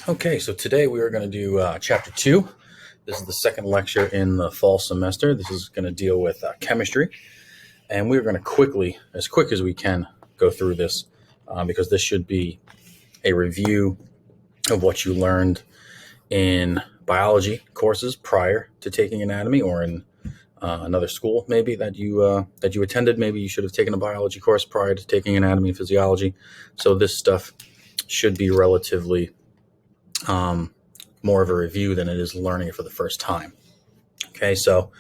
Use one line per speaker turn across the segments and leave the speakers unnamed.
Okay, so today we are going to do chapter 2. This is the second lecture in the fall semester. This is going to deal with chemistry, and we're going to quickly, as quick as we can, go through this because this should be a review of what you learned in biology courses prior to taking anatomy, or in another school maybe that you attended. Maybe you should have taken a biology course prior to taking anatomy and physiology. So this stuff should be relatively more of a review than it is learning it for the first time. Okay, so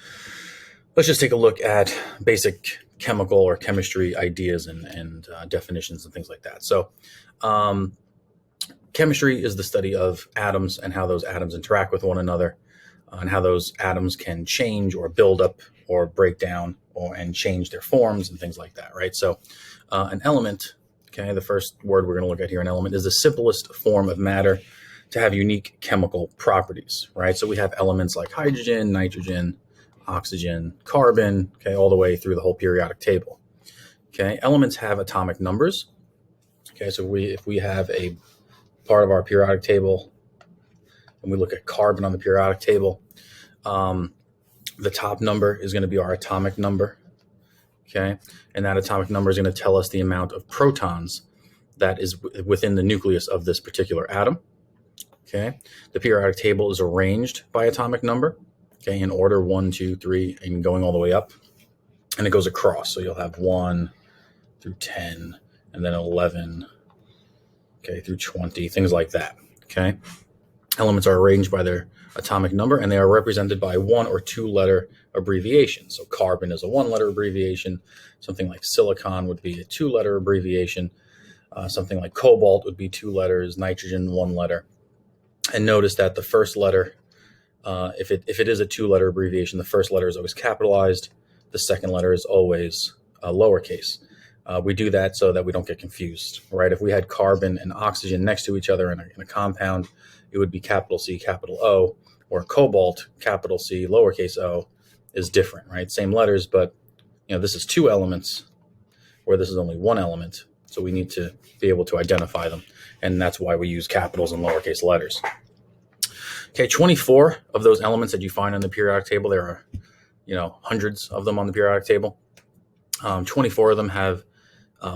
let's just take a look at basic chemical or chemistry ideas and definitions and things like that. So chemistry is the study of atoms and how those atoms interact with one another, and how those atoms can change or build up or break down and change their forms and things like that, right? So an element, okay, the first word we're going to look at here, an element, is the simplest form of matter to have unique chemical properties, right? So we have elements like hydrogen, nitrogen, oxygen, carbon, okay, all the way through the whole periodic table. Okay, elements have atomic numbers. Okay, so if we have a part of our periodic table and we look at carbon on the periodic table, the top number is going to be our atomic number. Okay, and that atomic number is going to tell us the amount of protons that is within the nucleus of this particular atom. Okay, the periodic table is arranged by atomic number, okay, in order 1, 2, 3, and going all the way up, and it goes across. So you'll have 1 through 10, and then 11, okay, through 20, things like that. Okay, elements are arranged by their atomic number, and they are represented by 1 or 2 letter abbreviations. So carbon is a 1-letter abbreviation. Something like silicon would be a 2-letter abbreviation. Something like cobalt would be 2 letters. Nitrogen, 1 letter. And notice that the first letter, if it is a 2-letter abbreviation, the first letter is always capitalized. The second letter is always lowercase. We do that so that we don't get confused, right? If we had carbon and oxygen next to each other in a compound, it would be capital C, capital O, or cobalt, capital C, lowercase o, is different, right? Same letters, but this is 2 elements, where this is only 1 element. So we need to be able to identify them. And that's why we use capitals and lowercase letters. Okay, 24 of those elements that you find on the periodic table, there are, hundreds of them on the periodic table. 24 of them have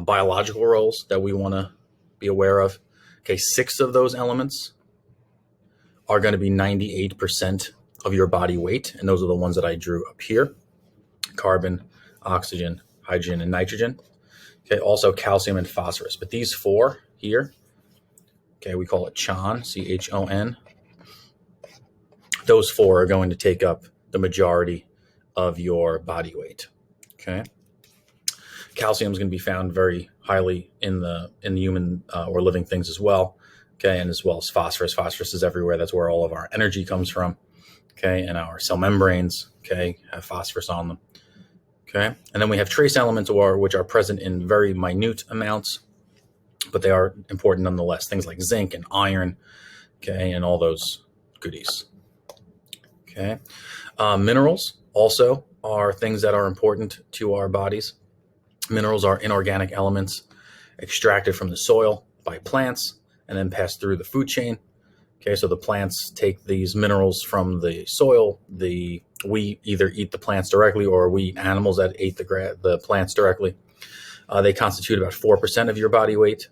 biological roles that we want to be aware of. Okay, 6 of those elements are going to be 98% of your body weight. And those are the ones that I drew up here: carbon, oxygen, hydrogen, and nitrogen. Okay, also calcium and phosphorus. But these 4 here, okay, we call it CHON, C-H-O-N. Those 4 are going to take up the majority of your body weight. Okay, calcium is going to be found very highly in the human or living things as well. Okay, and as well as phosphorus. Phosphorus is everywhere. That's where all of our energy comes from. Okay, and our cell membranes, okay, have phosphorus on them. Okay, and then we have trace elements, which are present in very minute amounts, but they are important nonetheless. Things like zinc and iron, okay, and all those goodies. Okay, minerals also are things that are important to our bodies. Minerals are inorganic elements extracted from the soil by plants and then passed through the food chain. Okay, so the plants take these minerals from the soil. We either eat the plants directly, or we eat animals that ate the plants directly. They constitute about 4% of your body weight.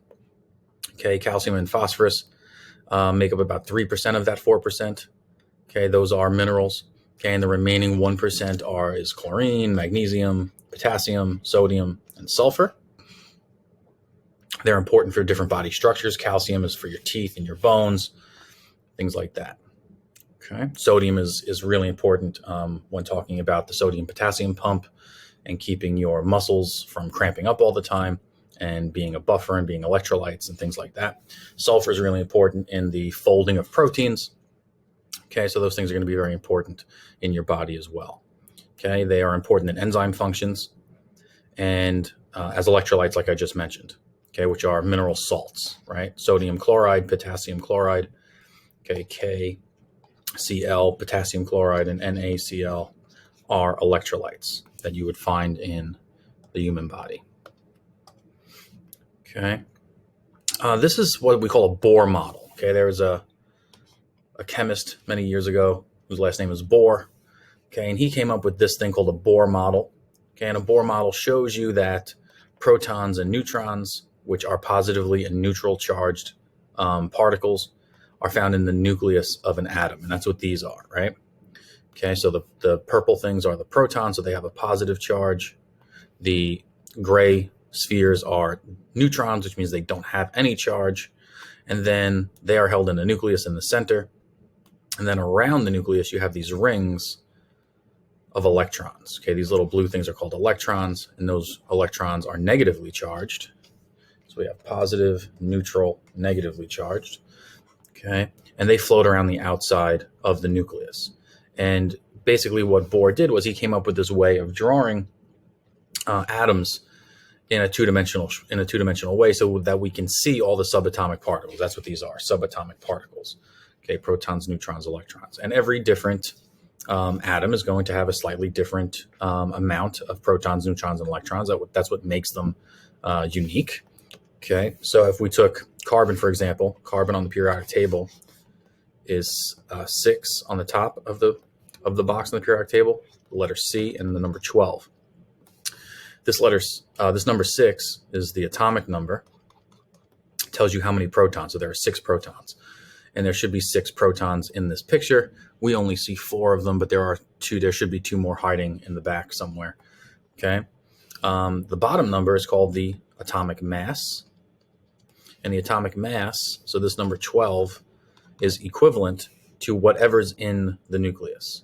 Okay, calcium and phosphorus make up about 3% of that 4%. Okay, those are minerals. Okay, and the remaining 1% is chlorine, magnesium, potassium, sodium, and sulfur. They're important for different body structures. Calcium is for your teeth and your bones, things like that. Okay, sodium is really important when talking about the sodium-potassium pump and keeping your muscles from cramping up all the time, and being a buffer and being electrolytes and things like that. Sulfur is really important in the folding of proteins. Okay, so those things are going to be very important in your body as well. Okay, they are important in enzyme functions and as electrolytes, like I just mentioned. Okay, which are mineral salts, right? Sodium chloride, potassium chloride, okay, KCl, potassium chloride, and NaCl are electrolytes that you would find in the human body. Okay, this is what we call a Bohr model. Okay, there's a a chemist many years ago whose last name is Bohr. Okay, and he came up with this thing called a Bohr model. Okay, and a Bohr model shows you that protons and neutrons, which are positively and neutral charged particles, are found in the nucleus of an atom, and that's what these are, right? Okay, so the purple things are the protons, so they have a positive charge. The gray spheres are neutrons, which means they don't have any charge, and then they are held in a nucleus in the center, and then around the nucleus you have these rings of electrons. Okay, these little blue things are called electrons, and those electrons are negatively charged. So we have positive, neutral, negatively charged. Okay, and they float around the outside of the nucleus. And basically what Bohr did was he came up with this way of drawing atoms in a two-dimensional way so that we can see all the subatomic particles. That's what these are, subatomic particles. Okay, protons, neutrons, electrons. And every different atom is going to have a slightly different amount of protons, neutrons, and electrons. That's what makes them unique. Okay, so if we took carbon, for example, carbon on the periodic table is 6 on the top of the box on the periodic table, the letter C, and the number 12. This number 6 is the atomic number. It tells you how many protons. So there are 6 protons, and there should be 6 protons in this picture. We only see 4 of them, but there should be 2 more hiding in the back somewhere. Okay, the bottom number is called the atomic mass, and the atomic mass, so this number 12, is equivalent to whatever's in the nucleus.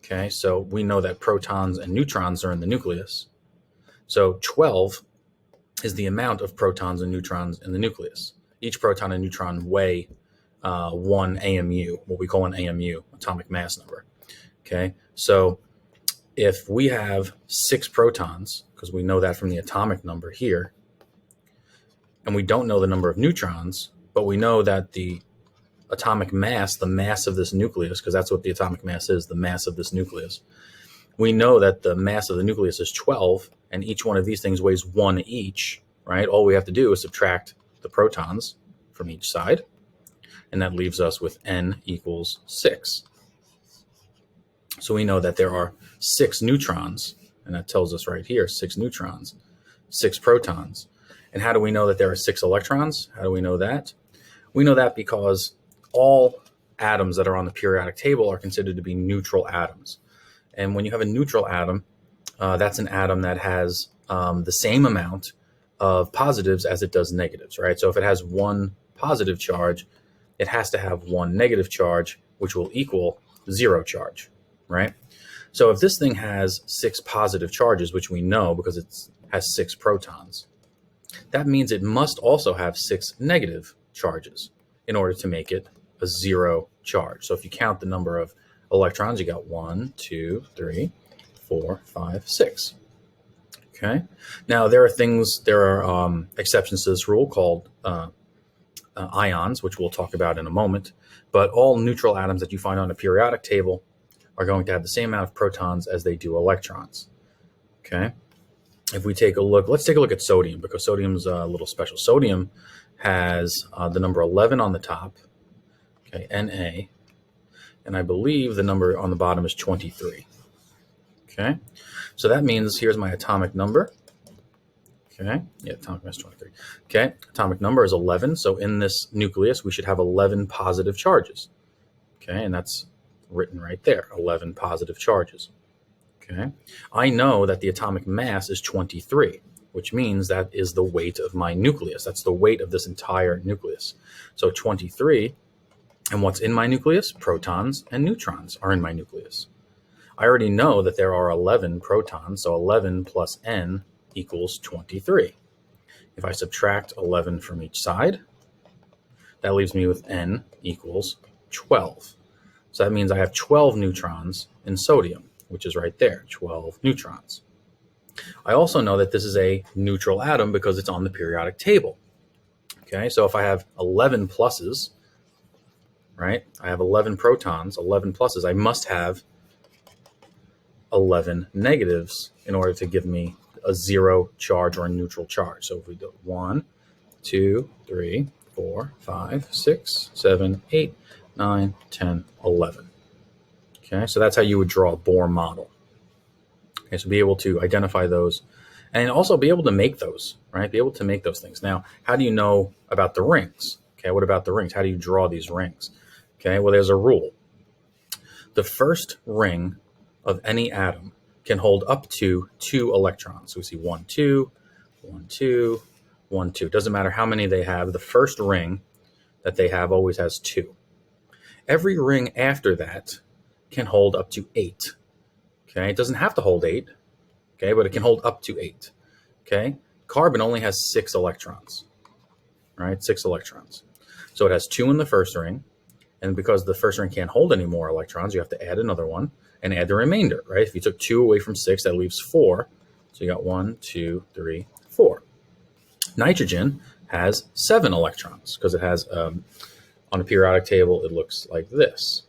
Okay, so we know that protons and neutrons are in the nucleus. So 12 is the amount of protons and neutrons in the nucleus. Each proton and neutron weigh 1 AMU, what we call an AMU, atomic mass number. Okay, so if we have 6 protons, because we know that from the atomic number here, and we don't know the number of neutrons, but we know that the atomic mass, the mass of this nucleus, because that's what the atomic mass is, the mass of this nucleus. We know that the mass of the nucleus is 12, and each one of these things weighs 1 each, right? All we have to do is subtract the protons from each side, and that leaves us with n equals 6. So we know that there are 6 neutrons, and that tells us right here, 6 neutrons, 6 protons. And how do we know that there are 6 electrons? How do we know that? We know that because all atoms that are on the periodic table are considered to be neutral atoms. And when you have a neutral atom, that's an atom that has the same amount of positives as it does negatives, right? So if it has 1 positive charge, it has to have 1 negative charge, which will equal 0 charge, right? So if this thing has 6 positive charges, which we know because it has 6 protons, that means it must also have 6 negative charges in order to make it a 0 charge. So if you count the number of electrons, you got 1, 2, 3, 4, 5, 6. Okay. Now there are exceptions to this rule called ions, which we'll talk about in a moment. But all neutral atoms that you find on a periodic table are going to have the same amount of protons as they do electrons. Okay. If we take a look, let's take a look at sodium, because sodium's a little special. Sodium has the number 11 on the top, okay, Na, and I believe the number on the bottom is 23. Okay, so that means here's my atomic number. Okay, yeah, atomic mass 23. Okay, atomic number is 11, so in this nucleus we should have 11 positive charges. Okay, and that's written right there, 11 positive charges. Okay, I know that the atomic mass is 23, which means that is the weight of my nucleus. That's the weight of this entire nucleus. So 23, and what's in my nucleus? Protons and neutrons are in my nucleus. I already know that there are 11 protons, so 11 plus n equals 23. If I subtract 11 from each side, that leaves me with n equals 12. So that means I have 12 neutrons in sodium, which is right there, 12 neutrons. I also know that this is a neutral atom because it's on the periodic table. Okay, so if I have 11 pluses, right, I have 11 protons, 11 pluses, I must have 11 negatives in order to give me a 0 charge or a neutral charge. So if we go 1, 2, 3, 4, 5, 6, 7, 8, 9, 10, 11. Okay, so that's how you would draw a Bohr model. Okay, so be able to identify those and also be able to make those, right? Be able to make those things. Now, how do you know about the rings? Okay, what about the rings? How do you draw these rings? Okay, well, there's a rule. The first ring of any atom can hold up to 2 electrons. So we see 1, 2, 1, 2, 1, 2. It doesn't matter how many they have. The first ring that they have always has 2. Every ring after that can hold up to 8. Okay, it doesn't have to hold 8. Okay, but it can hold up to 8. Okay, carbon only has 6 electrons. Right, 6 electrons. So it has 2 in the first ring, and because the first ring can't hold any more electrons, you have to add another one and add the remainder. Right, if you took 2 away from 6, that leaves 4. So you got 1, 2, 3, 4. Nitrogen has 7 electrons because it has on a periodic table it looks like this.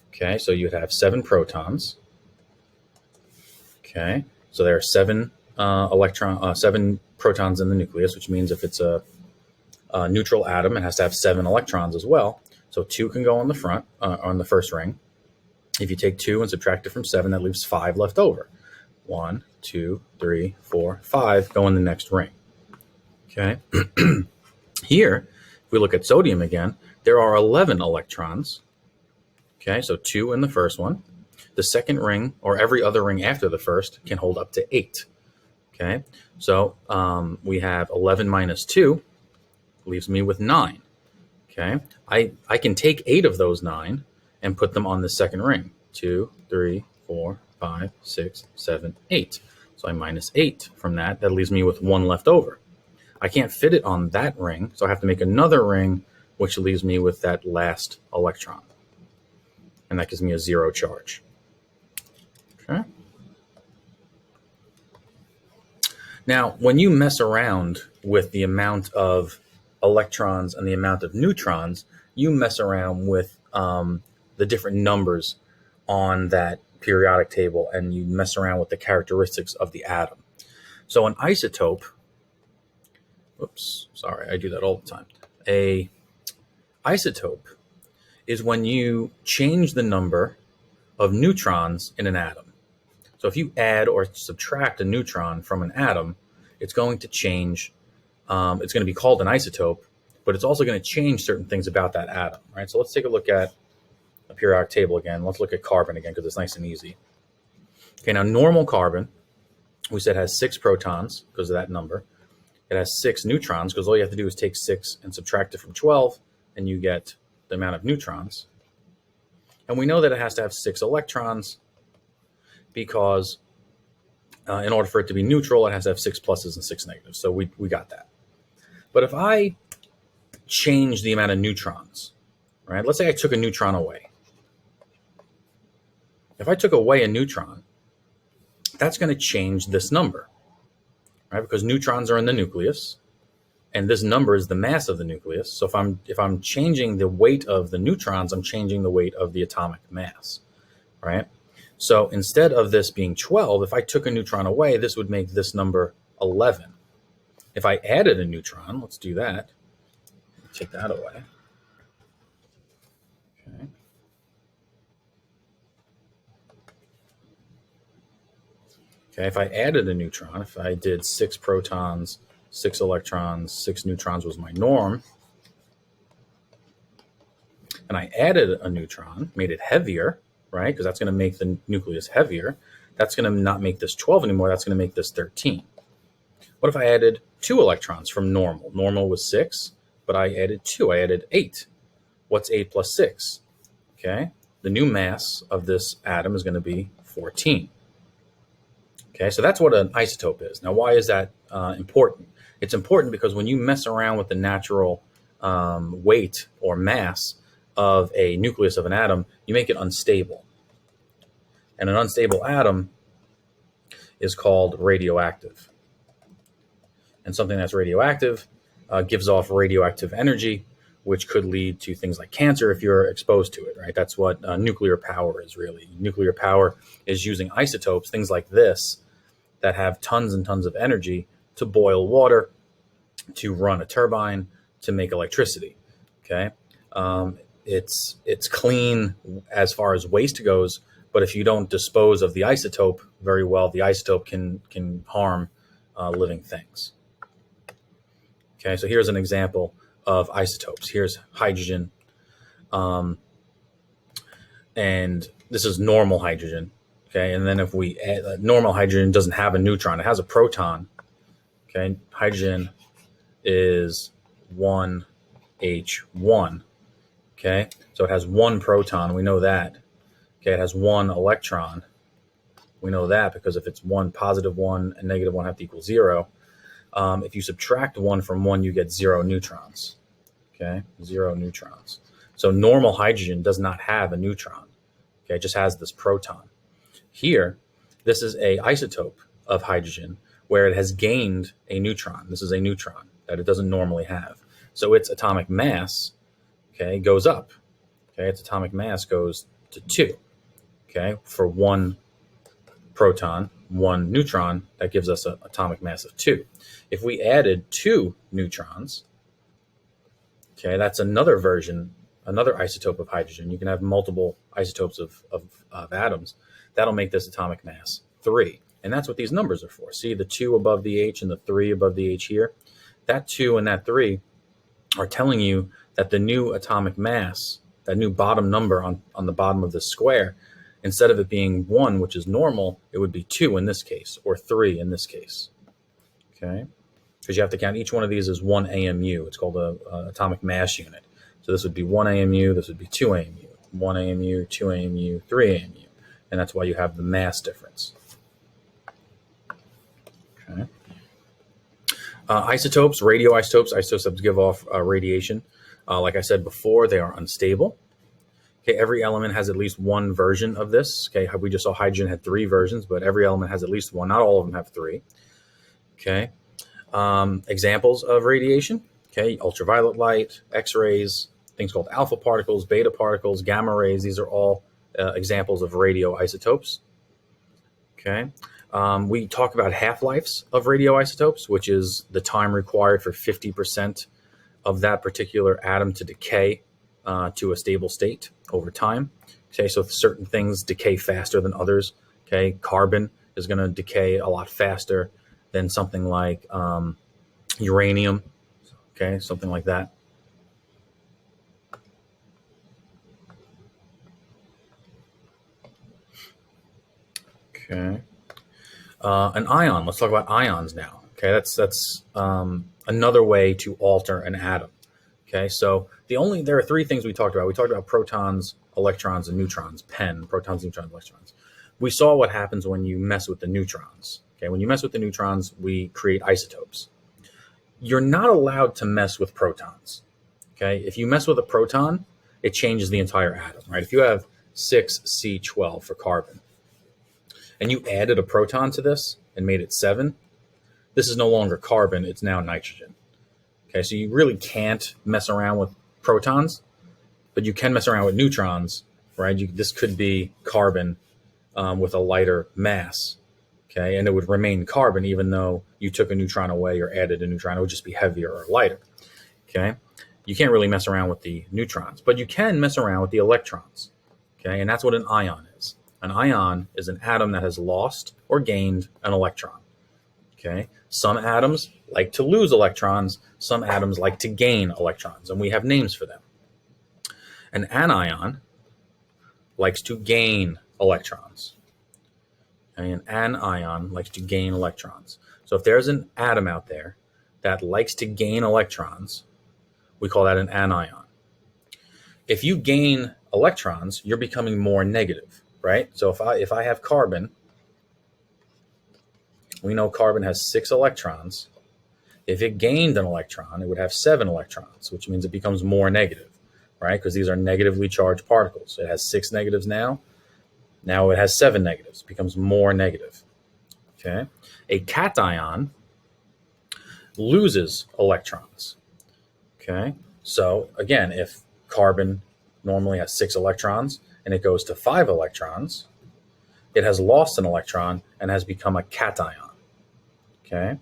Okay, so you'd have 7 protons. Okay, so there are 7 7 protons in the nucleus, which means if it's a neutral atom, it has to have 7 electrons as well. So 2 can go on the front on the first ring. If you take 2 and subtract it from 7, that leaves 5 left over. 1, 2, 3, 4, 5 go in the next ring. Okay, here if we look at sodium again, there are 11 electrons. Okay, so 2 in the first one. The second ring, or every other ring after the first, can hold up to 8. Okay, so we have 11 minus 2 leaves me with 9. Okay, I can take 8 of those 9 and put them on the second ring. 2, 3, 4, 5, 6, 7, 8. So I minus 8 from that. That leaves me with 1 left over. I can't fit it on that ring, so I have to make another ring, which leaves me with that last electron. And that gives me a 0 charge. Okay. Now, when you mess around with the amount of electrons and the amount of neutrons, you mess around with the different numbers on that periodic table, and you mess around with the characteristics of the atom. So an isotope, oops, sorry, I do that all the time. A isotope is when you change the number of neutrons in an atom. So if you add or subtract a neutron from an atom, it's going to change, it's going to be called an isotope, but it's also going to change certain things about that atom, right? So let's take a look at a periodic table again. Let's look at carbon again because it's nice and easy. Okay, now normal carbon, we said has 6 protons because of that number. It has 6 neutrons because all you have to do is take 6 and subtract it from 12, and you get the amount of neutrons. And we know that it has to have 6 electrons because in order for it to be neutral, it has to have 6 pluses and 6 negatives. So we got that. But if I change the amount of neutrons, right? Let's say I took a neutron away. If I took away a neutron, that's going to change this number, right? Because neutrons are in the nucleus, and this number is the mass of the nucleus. So if I'm changing the weight of the neutrons, I'm changing the weight of the atomic mass, right? So instead of this being 12, if I took a neutron away, this would make this number 11. If I added a neutron, let's do that. Take that away. Okay. Okay, if I added a neutron, if I did 6 protons, 6 electrons, 6 neutrons was my norm, and I added a neutron, made it heavier, right? Because that's going to make the nucleus heavier. That's going to not make this 12 anymore. That's going to make this 13. What if I added 2 electrons from normal? Normal was 6, but I added 2. I added 8. What's 8 plus 6? Okay, the new mass of this atom is going to be 14. Okay, so that's what an isotope is. Now, why is that important? It's important because when you mess around with the natural weight or mass of a nucleus of an atom, you make it unstable. And an unstable atom is called radioactive. And something that's radioactive gives off radioactive energy, which could lead to things like cancer if you're exposed to it, right? That's what nuclear power is really. Nuclear power is using isotopes, things like this, that have tons and tons of energy to boil water, to run a turbine, to make electricity, okay? It's clean as far as waste goes, but if you don't dispose of the isotope very well, the isotope can harm living things. Okay, so here's an example of isotopes. Here's hydrogen, and this is normal hydrogen. Okay, and then if we add, normal hydrogen doesn't have a neutron; it has a proton. Okay, hydrogen is 1H1. Okay, so it has one proton. We know that. Okay, it has one electron. We know that because if it's one, positive one and negative one have to equal 0. If you subtract 1 from 1, you get 0 neutrons. Okay, 0 neutrons. So normal hydrogen does not have a neutron. Okay, it just has this proton. Here, this is a isotope of hydrogen where it has gained a neutron. This is a neutron that it doesn't normally have. So its atomic mass, okay, goes up. Okay, its atomic mass goes to 2. Okay, for one proton, one neutron, that gives us an atomic mass of 2. If we added 2 neutrons, okay, that's another version, another isotope of hydrogen. You can have multiple isotopes of atoms. That'll make this atomic mass 3. And that's what these numbers are for. See the 2 above the H and the 3 above the H here? That 2 and that 3 are telling you that the new atomic mass, that new bottom number on the bottom of the square, instead of it being 1, which is normal, it would be 2 in this case, or 3 in this case. Okay? Because you have to count each one of these as 1 AMU. It's called a atomic mass unit. So this would be 1 AMU, this would be 2 AMU, 1 AMU, 2 AMU, 3 AMU. And that's why you have the mass difference. Okay. Isotopes, radioisotopes. Isotopes give off radiation. Like I said before, they are unstable. Okay, every element has at least one version of this. Okay, we just saw hydrogen had 3 versions, but every element has at least one. Not all of them have 3. Okay, examples of radiation. Okay, ultraviolet light, X-rays, things called alpha particles, beta particles, gamma rays. These are all examples of radioisotopes. Okay, we talk about half-lives of radioisotopes, which is the time required for 50% of that particular atom to decay to a stable state over time. Okay, so certain things decay faster than others. Okay, carbon is going to decay a lot faster than something like uranium. Okay, something like that. Okay, an ion. Let's talk about ions now. Okay, that's another way to alter an atom. Okay, so there are 3 things we talked about. We talked about protons, electrons, and neutrons. Protons, neutrons, electrons. We saw what happens when you mess with the neutrons. Okay, when you mess with the neutrons, we create isotopes. You're not allowed to mess with protons. Okay, if you mess with a proton, it changes the entire atom. Right? If you have 6C12 for carbon, and you added a proton to this and made it 7, this is no longer carbon, it's now nitrogen. Okay, so you really can't mess around with protons, but you can mess around with neutrons, right? This could be carbon with a lighter mass, okay? And it would remain carbon even though you took a neutron away or added a neutron. It would just be heavier or lighter, okay? You can't really mess around with the neutrons, but you can mess around with the electrons, okay? And that's what an ion is. An ion is an atom that has lost or gained an electron. Okay, some atoms like to lose electrons, some atoms like to gain electrons, and we have names for them. An anion likes to gain electrons. And an anion likes to gain electrons. So if there's an atom out there that likes to gain electrons, we call that an anion. If you gain electrons, you're becoming more negative, right? So if I have carbon, we know carbon has 6 electrons. If it gained an electron, it would have 7 electrons, which means it becomes more negative, right? Because these are negatively charged particles. It has 6 negatives now. Now it has 7 negatives. It becomes more negative. Okay. A cation loses electrons. Okay. So again, if carbon normally has 6 electrons and it goes to 5 electrons, it has lost an electron and has become a cation. Okay,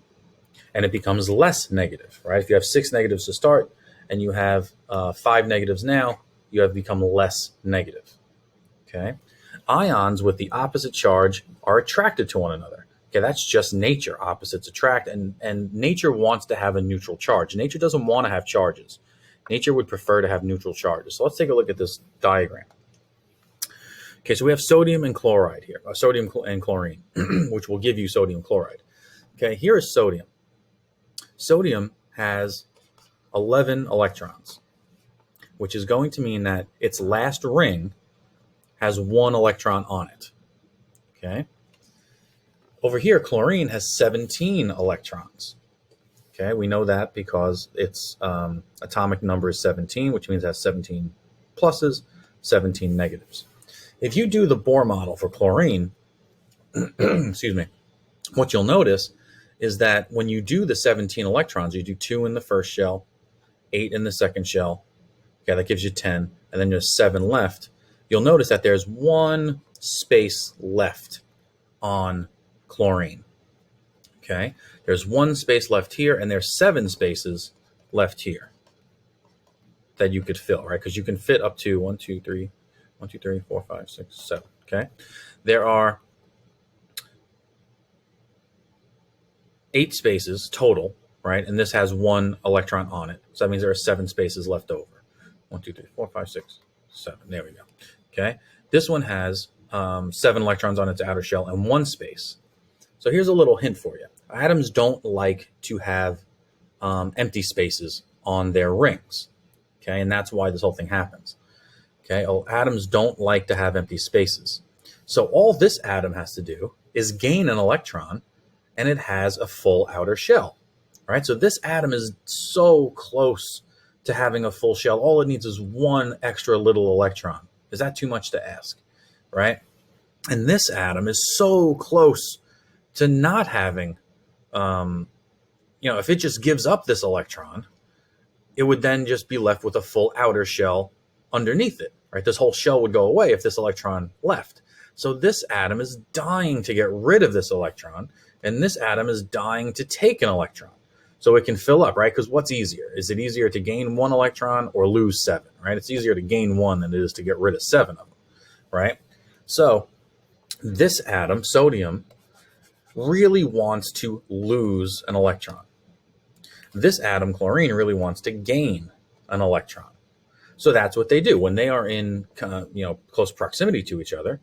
and it becomes less negative, right? If you have 6 negatives to start and you have 5 negatives now, you have become less negative. Okay. Ions with the opposite charge are attracted to one another. Okay, that's just nature. Opposites attract, and nature wants to have a neutral charge. Nature doesn't want to have charges. Nature would prefer to have neutral charges. So let's take a look at this diagram. Okay, so we have sodium and chloride here, sodium and chlorine, which will give you sodium chloride. Okay, here is sodium. Sodium has 11 electrons, which is going to mean that its last ring has 1 electron on it. Okay. Over here, chlorine has 17 electrons. Okay, we know that because its atomic number is 17, which means it has 17 pluses, 17 negatives. If you do the Bohr model for chlorine, excuse me, what you'll notice is that when you do the 17 electrons, you do 2 in the first shell, 8 in the second shell. Okay, that gives you 10, and then there's 7 left. You'll notice that there's 1 space left on chlorine. Okay, there's 1 space left here, and there's 7 spaces left here that you could fill, right? Because you can fit up to 1, 2, 3, 4, 5, 6, 7. Okay, there are 8 spaces total, right? And this has 1 electron on it, so that means there are 7 spaces left over. 1, 2, 3, 4, 5, 6, 7. There we go. Okay, this one has 7 electrons on its outer shell and 1 space. So here's a little hint for you. Atoms don't like to have empty spaces on their rings. Okay, and that's why this whole thing happens. Okay, atoms don't like to have empty spaces. So all this atom has to do is gain an electron, and it has a full outer shell. Right? So this atom is so close to having a full shell. All it needs is 1 extra little electron. Is that too much to ask? Right? And this atom is so close to not having, if it just gives up this electron, it would then just be left with a full outer shell underneath it, right? This whole shell would go away if this electron left. So this atom is dying to get rid of this electron, and this atom is dying to take an electron so it can fill up, right? Because what's easier? Is it easier to gain 1 electron or lose 7, right? It's easier to gain 1 than it is to get rid of 7 of them, right? So this atom, sodium, really wants to lose an electron. This atom, chlorine, really wants to gain an electron. So that's what they do. When they are in close proximity to each other,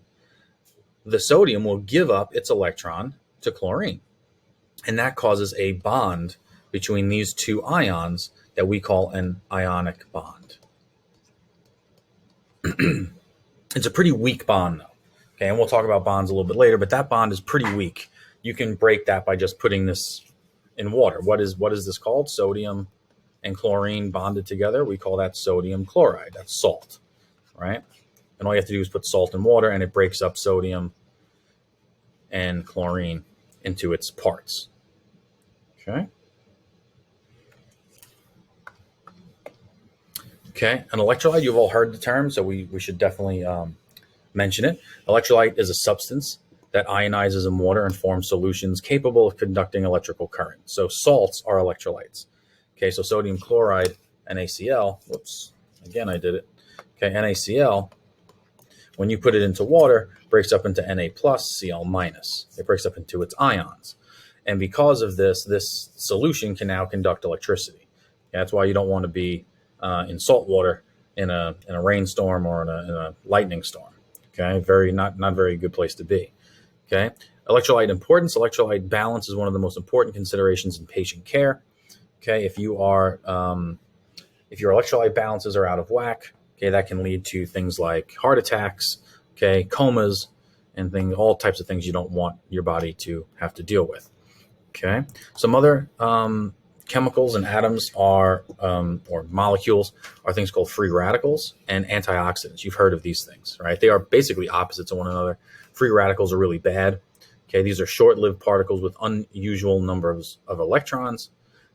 the sodium will give up its electron to chlorine. And that causes a bond between these 2 ions that we call an ionic bond. It's a pretty weak bond, though. Okay, and we'll talk about bonds a little bit later, but that bond is pretty weak. You can break that by just putting this in water. What is this called? Sodium and chlorine bonded together. We call that sodium chloride. That's salt, right? And all you have to do is put salt in water, and it breaks up sodium and chlorine into its parts. Okay. Okay, an electrolyte, you've all heard the term, so we should definitely mention it. Electrolyte is a substance that ionizes in water and forms solutions capable of conducting electrical current. So salts are electrolytes. Okay, so sodium chloride, NaCl, whoops, again I did it. Okay, NaCl, when you put it into water, breaks up into Na plus, Cl minus. It breaks up into its ions. And because of this, this solution can now conduct electricity. That's why you don't want to be in salt water in a rainstorm or in a lightning storm. Okay, not very good place to be. Okay, electrolyte importance. Electrolyte balance is one of the most important considerations in patient care. Okay, if your electrolyte balances are out of whack, okay, that can lead to things like heart attacks, okay, comas, and all types of things you don't want your body to have to deal with. Okay, some other chemicals and atoms or molecules are things called free radicals and antioxidants. You've heard of these things, right? They are basically opposites of one another. Free radicals are really bad. Okay, these are short-lived particles with unusual numbers of electrons.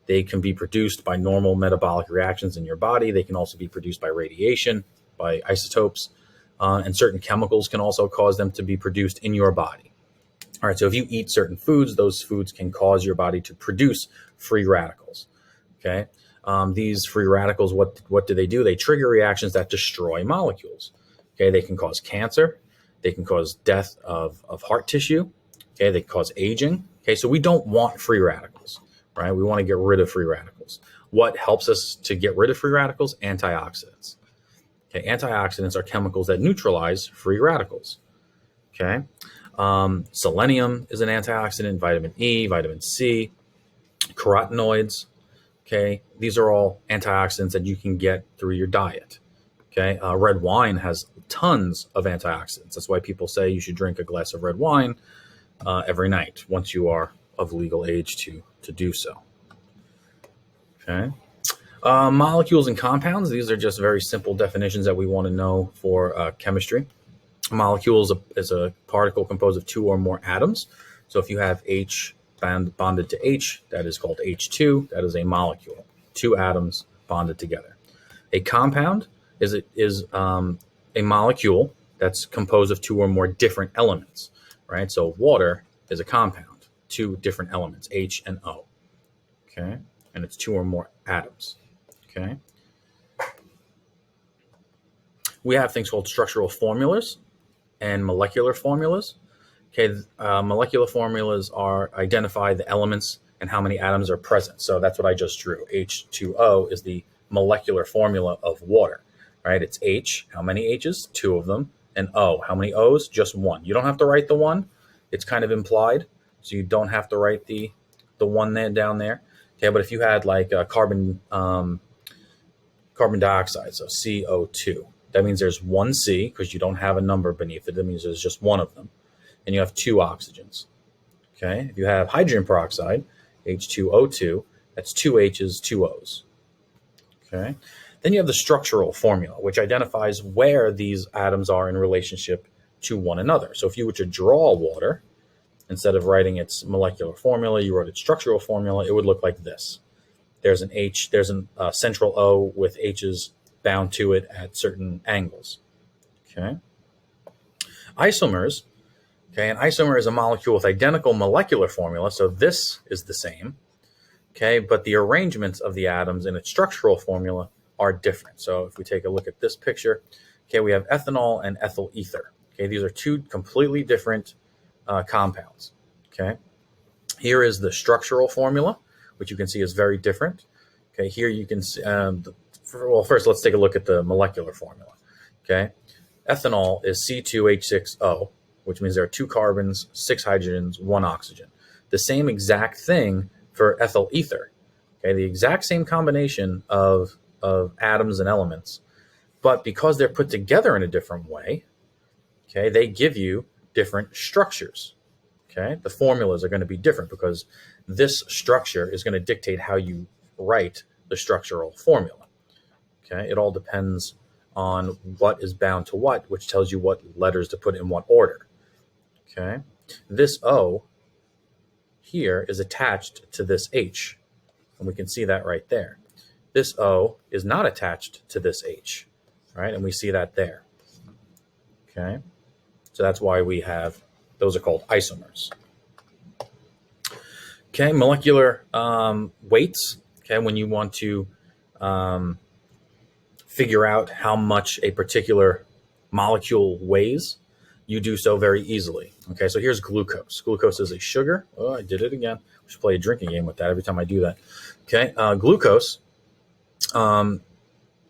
They can be produced by normal metabolic reactions in your body. They can also be produced by radiation, by isotopes, and certain chemicals can also cause them to be produced in your body. All right, so if you eat certain foods, those foods can cause your body to produce free radicals. Okay, These free radicals, what do? They trigger reactions that destroy molecules. Okay, they can cause cancer, they can cause death of heart tissue. Okay, they can cause aging. Okay, so we don't want free radicals, right? We want to get rid of free radicals. What helps us to get rid of free radicals? Antioxidants. Okay, antioxidants are chemicals that neutralize free radicals. Okay, selenium is an antioxidant, vitamin E, vitamin C, carotenoids. Okay, these are all antioxidants that you can get through your diet. Okay, red wine has tons of antioxidants. That's why people say you should drink a glass of red wine every night once you are of legal age to do so. Okay, molecules and compounds. These are just very simple definitions that we want to know for chemistry. A molecule is a particle composed of two or more atoms. So if you have H bonded to H, that is called H2. That is a molecule. Two atoms bonded together. A compound is a molecule that's composed of two or more different elements, right? So water is a compound, two different elements, H and O. Okay, and it's two or more atoms. Okay. We have things called structural formulas and molecular formulas. Okay, molecular formulas identify the elements and how many atoms are present. So that's what I just drew. H2O is the molecular formula of water, right? It's H, how many H's? Two of them. And O, how many O's? Just one. You don't have to write the one. It's kind of implied. So you don't have to write the one there down there. Okay, but if you had like carbon dioxide, so CO2, that means there's one C because you don't have a number beneath it. That means there's just one of them. And you have two oxygens. Okay, if you have hydrogen peroxide, H2O2, that's two H's, two O's. Okay, then you have the structural formula, which identifies where these atoms are in relationship to one another. So if you were to draw water, instead of writing its molecular formula, you wrote its structural formula, it would look like this. There's an H, there's a central O with H's bound to it at certain angles. Okay, isomers. Okay, an isomer is a molecule with identical molecular formula, so this is the same. Okay, but the arrangements of the atoms in its structural formula are different. So if we take a look at this picture, okay, we have ethanol and ethyl ether. Okay, these are two completely different compounds. Okay, here is the structural formula, which you can see is very different. Okay, here you can see, well, first let's take a look at the molecular formula. Okay, ethanol is C2H6O, which means there are two carbons, six hydrogens, one oxygen. The same exact thing for ethyl ether. Okay, the exact same combination of atoms and elements, but because they're put together in a different way, okay, they give you different structures. Okay, the formulas are going to be different because this structure is going to dictate how you write the structural formula. Okay, it all depends on what is bound to what, which tells you what letters to put in what order. Okay, this O here is attached to this H, and we can see that right there. This O is not attached to this H, right? And we see that there. Okay, so that's why we have, those are called isomers. Okay, molecular weights. Okay, when you want to figure out how much a particular molecule weighs, you do so very easily. Okay, so here's glucose. Glucose is a sugar. Oh, I did it again. We should play a drinking game with that every time I do that. Okay, glucose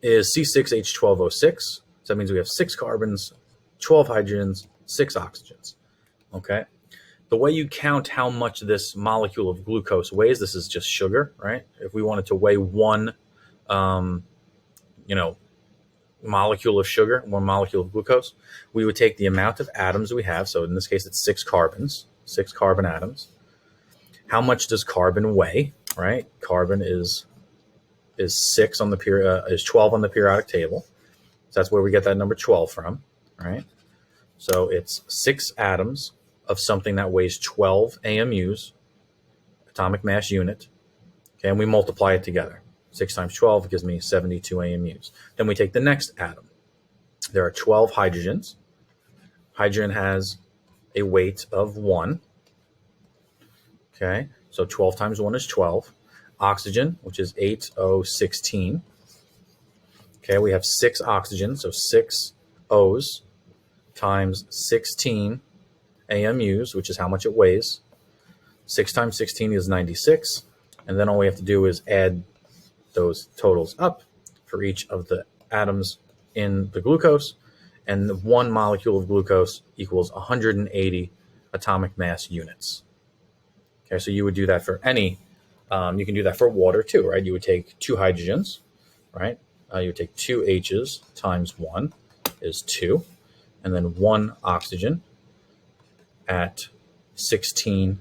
is C6H12O6. So that means we have 6 carbons, 12 hydrogens, 6 oxygens. Okay, the way you count how much this molecule of glucose weighs, this is just sugar, right? If we wanted to weigh one, molecule of sugar, one molecule of glucose, we would take the amount of atoms we have. So in this case, it's 6 carbons, 6 carbon atoms. How much does carbon weigh, right? Carbon is 6 on the is 12 on the periodic table. So that's where we get that number 12 from, right? So it's 6 atoms of something that weighs 12 AMUs, atomic mass unit. Okay, and we multiply it together. 6 times 12 gives me 72 AMUs. Then we take the next atom. There are 12 hydrogens. Hydrogen has a weight of 1. Okay, so 12 times 1 is 12. oxygen, which is 8O16. Okay, we have 6 oxygen, so 6 O's times 16 AMUs, which is how much it weighs. 6 times 16 is 96. And then all we have to do is add those totals up for each of the atoms in the glucose. And 1 molecule of glucose equals 180 atomic mass units. Okay, so you would do that for any, you can do that for water too, right? You would take 2 hydrogens, right? You would take 2 H's times 1 is 2, and then 1 oxygen at 16,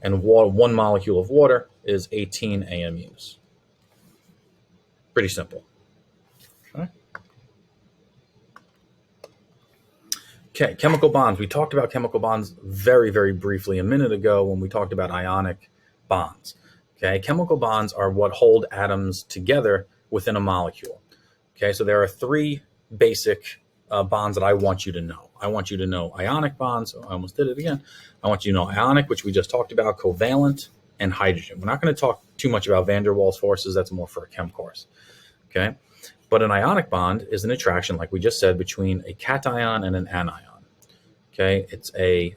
and 1 molecule of water is 18 AMUs. Pretty simple. Okay, chemical bonds. We talked about chemical bonds very, very briefly a minute ago when we talked about ionic bonds. Okay, chemical bonds are what hold atoms together within a molecule. Okay, so there are 3 basic bonds that I want you to know. I want you to know ionic bonds. I almost did it again. I want you to know ionic, which we just talked about, covalent, and hydrogen. We're not going to talk too much about van der Waals forces. That's more for a chem course. Okay, but an ionic bond is an attraction, like we just said, between a cation and an anion. Okay, it's a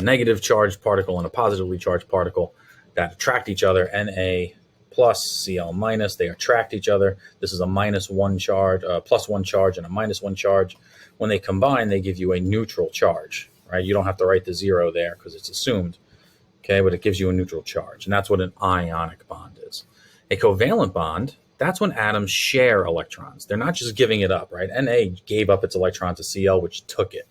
negative charged particle and a positively charged particle that attract each other. Na plus Cl minus, they attract each other. This is a -1 charge, +1 charge, and a -1 charge. When they combine, they give you a neutral charge, right? You don't have to write the 0 there because it's assumed. Okay, but it gives you a neutral charge, and that's what an ionic bond is. A covalent bond, that's when atoms share electrons. They're not just giving it up, right? Na gave up its electron to Cl, which took it.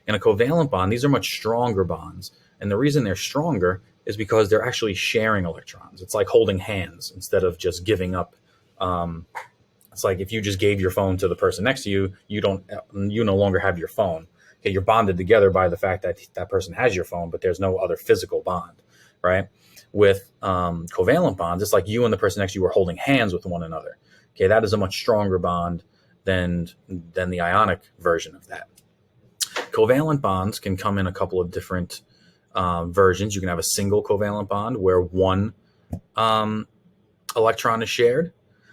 In a covalent bond, these are much stronger bonds. And the reason they're stronger is because they're actually sharing electrons. It's like holding hands instead of just giving up. It's like if you just gave your phone to the person next to you, you no longer have your phone. Okay, you're bonded together by the fact that that person has your phone, but there's no other physical bond, right? With covalent bonds, it's like you and the person next to you are holding hands with one another. Okay, that is a much stronger bond than the ionic version of that. Covalent bonds can come in a couple of different versions. You can have a single covalent bond where 1 electron is shared,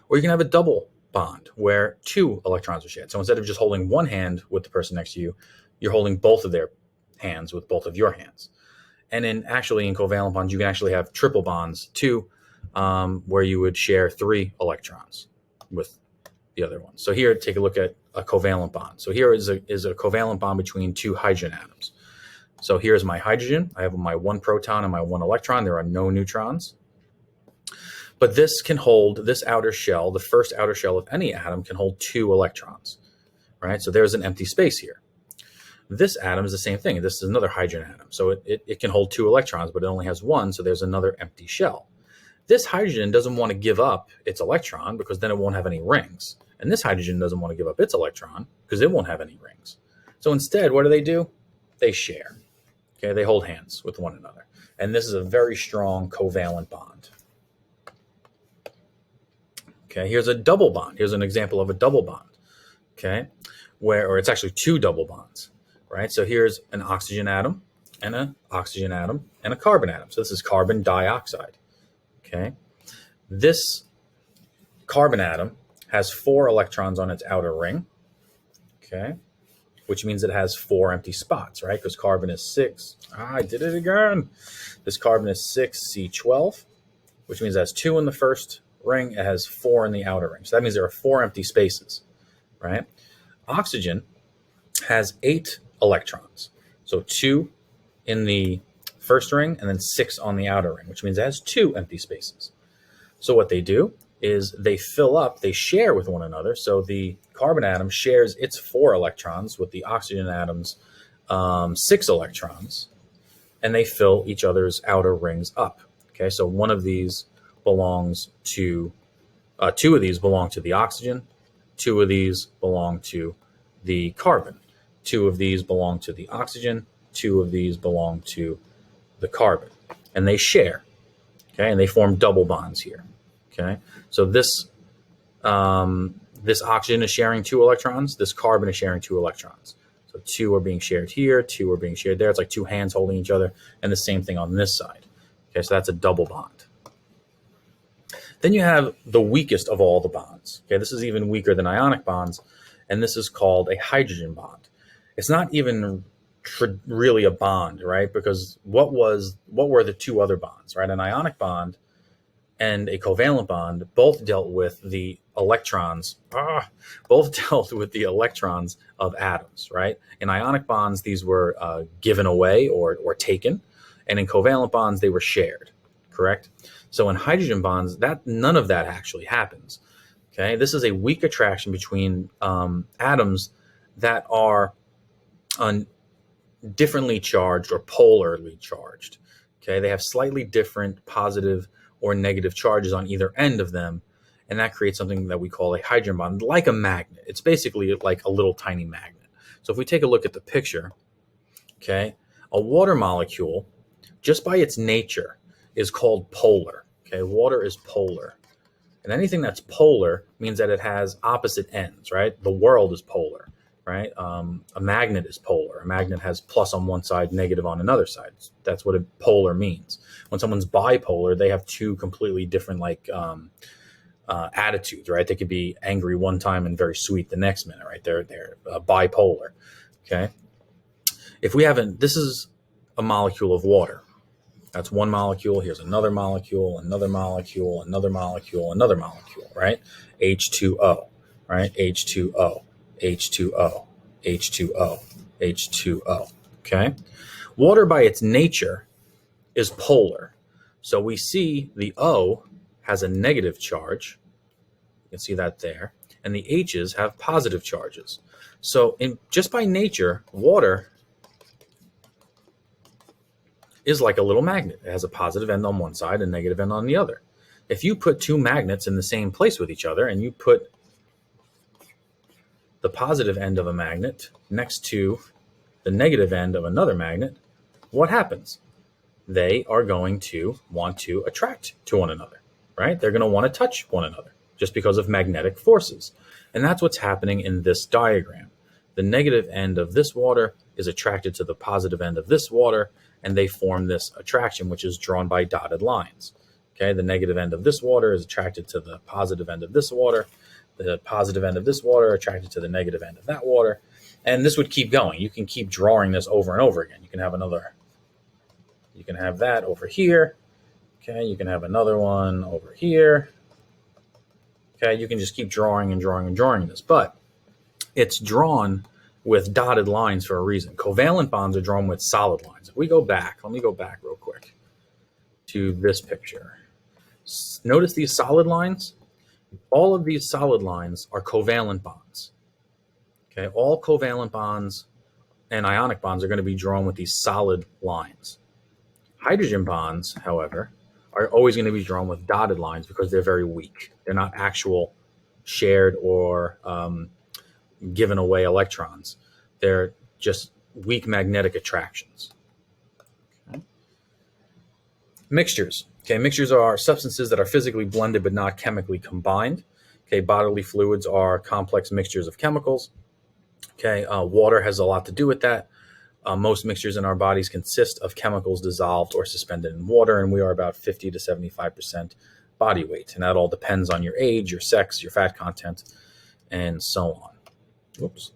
or you can have a double bond where 2 electrons are shared. So instead of just holding one hand with the person next to you, you're holding both of their hands with both of your hands. And in covalent bonds, you can actually have triple bonds too, where you would share 3 electrons with the other one. So here, take a look at a covalent bond. So here is a covalent bond between 2 hydrogen atoms. So here's my hydrogen. I have my 1 proton and my 1 electron. There are no neutrons. But this can hold, this outer shell, the first outer shell of any atom can hold 2 electrons, right? So there's an empty space here. This atom is the same thing. This is another hydrogen atom. So it can hold 2 electrons, but it only has 1, so there's another empty shell. This hydrogen doesn't want to give up its electron because then it won't have any rings. And this hydrogen doesn't want to give up its electron because it won't have any rings. So instead, what do? They share. Okay, they hold hands with one another. And this is a very strong covalent bond. Okay, here's a double bond. Here's an example of a double bond. Okay, or it's actually 2 double bonds, right? So here's an oxygen atom and an oxygen atom and a carbon atom. So this is carbon dioxide. Okay, this carbon atom has 4 electrons on its outer ring. Okay, which means it has 4 empty spots, right? Because carbon is 6. I did it again. This carbon is 6C12, which means it has 2 in the first ring. It has 4 in the outer ring. So that means there are 4 empty spaces, right? Oxygen has 8 electrons. So 2 in the first ring and then 6 on the outer ring, which means it has 2 empty spaces. So what they do is they fill up, they share with one another. So the carbon atom shares its 4 electrons with the oxygen atom's 6 electrons, and they fill each other's outer rings up. Okay, so one of these belongs to, 2 of these belong to the oxygen, 2 of these belong to the carbon, 2 of these belong to the oxygen, 2 of these belong to the carbon, and they share. Okay, and they form double bonds here. Okay, so this oxygen is sharing 2 electrons. This carbon is sharing 2 electrons. So 2 are being shared here, 2 are being shared there. It's like 2 hands holding each other, and the same thing on this side. Okay, so that's a double bond. Then you have the weakest of all the bonds. Okay, this is even weaker than ionic bonds, and this is called a hydrogen bond. It's not even really a bond, right? Because what were the two other bonds, right? An ionic bond and a covalent bond both dealt with the electrons. Both dealt with the electrons of atoms, right? In ionic bonds, these were given away or taken, and in covalent bonds, they were shared. Correct? So in hydrogen bonds, that none of that actually happens. Okay, this is a weak attraction between atoms that are differently charged or polarly charged. Okay, they have slightly different positive or negative charges on either end of them, and that creates something that we call a hydrogen bond, like a magnet. It's basically like a little tiny magnet. So if we take a look at the picture, okay, a water molecule, just by its nature, is called polar. Okay, water is polar. And anything that's polar means that it has opposite ends, right? The world is polar, right? A magnet is polar. A magnet has plus on one side, negative on another side. That's what a polar means. When someone's bipolar, they have two completely different attitudes, right? They could be angry one time and very sweet the next minute, right? They're bipolar, okay? This is a molecule of water. That's one molecule. Here's another molecule, another molecule, another molecule, another molecule, right? H2O, right? H2O, H2O, H2O, H2O, okay? Water by its nature is polar. So we see the O has a negative charge. You can see that there. And the H's have positive charges. So just by nature, water is like a little magnet. It has a positive end on one side and negative end on the other. If you put two magnets in the same place with each other and you put the positive end of a magnet next to the negative end of another magnet, what happens? They are going to want to attract to one another, right? They're going to want to touch one another just because of magnetic forces. And that's what's happening in this diagram. The negative end of this water is attracted to the positive end of this water, and they form this attraction, which is drawn by dotted lines. Okay, the negative end of this water is attracted to the positive end of this water. The positive end of this water attracted to the negative end of that water. And this would keep going. You can keep drawing this over and over again. You can have that over here. Okay, you can have another one over here. Okay, you can just keep drawing and drawing and drawing this. But it's drawn with dotted lines for a reason. Covalent bonds are drawn with solid lines. If we go back, let me go back real quick to this picture. Notice these solid lines? All of these solid lines are covalent bonds. Okay, all covalent bonds and ionic bonds are going to be drawn with these solid lines. Hydrogen bonds, however, are always going to be drawn with dotted lines because they're very weak. They're not actual shared or given away electrons. They're just weak magnetic attractions. Okay. Mixtures. Okay, mixtures are substances that are physically blended but not chemically combined. Okay, bodily fluids are complex mixtures of chemicals. Okay, water has a lot to do with that. Most mixtures in our bodies consist of chemicals dissolved or suspended in water, and we are about 50 to 75% body weight. And that all depends on your age, your sex, your fat content, and so on. Oops.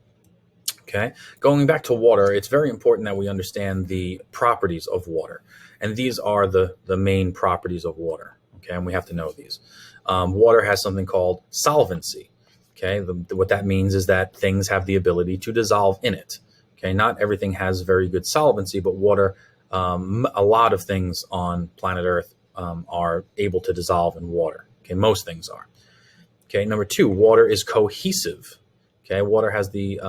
Okay, going back to water, it's very important that we understand the properties of water. And these are the main properties of water. Okay, and we have to know these. Water has something called solvency. Okay, what that means is that things have the ability to dissolve in it. Okay, not everything has very good solvency, but water, a lot of things on planet Earth are able to dissolve in water. Okay, most things are. Okay, number two, water is cohesive. Okay, water has the